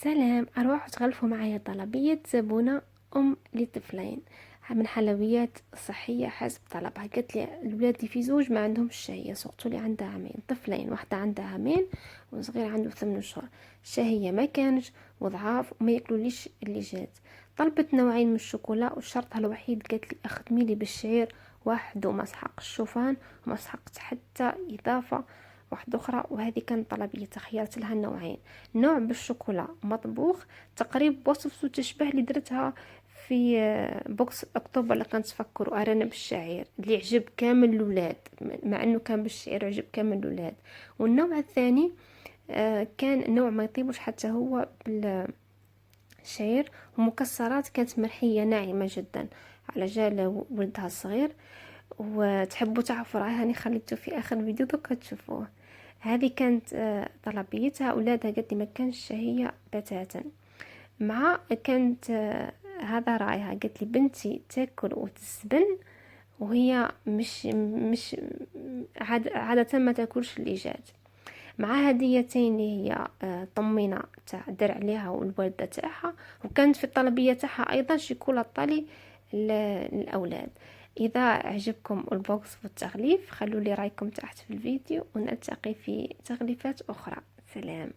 سلام، أروح تغلفوا معايا طلبية زبونة لطفلين من حلويات صحية حسب طلبها. قالت لي الولاد في زوج ما عندهمش الشهية، سقطوا لي عندها عامين، طفلين، واحدة عندها عامين وصغير عنده 8 شهور. الشهية ما كانش وضعاف وما ياكلوليش اللي جات. طلبت نوعين من الشوكولا وشرطها الوحيد قالت لي اخدميلي بالشعير واحد وما سحق الشوفان وما سحقت حتى إضافة واحدة أخرى. وهذه كانت طلبية، تخيرت لها النوعين، نوع بالشوكولا مطبوخ تقريب وصفته تشبه اللي درتها في بوكس اكتوبر اللي كنتفكروا ارانب بالشعير اللي عجب كامل الاولاد، مع انه كان بالشعير عجب كامل الاولاد. والنوع الثاني كان نوع ما يطيبش حتى هو بالشعير، ومكسرات كانت مرحية ناعمة جدا على جال ولدها الصغير. وتحبوا تعرفوا راه هاني خليته في اخر فيديو دوكا تشوفوه. هذه كانت طلبيتها. اولادها قد ما كانش هي بتاتا مع كانت هذا رايها. قالت لي بنتي تاكل وتسبن وهي مش عادة ما تاكلش اللي جات. مع هديتين اللي هي طمينة تاع درع عليها والوالدة تاعها، وكانت في الطلبية تاعها ايضا شيكولا طالي للاولاد. اذا عجبكم البوكس والتغليف خلوا لي رايكم تحت في الفيديو، ونلتقي في تغليفات اخرى. سلام.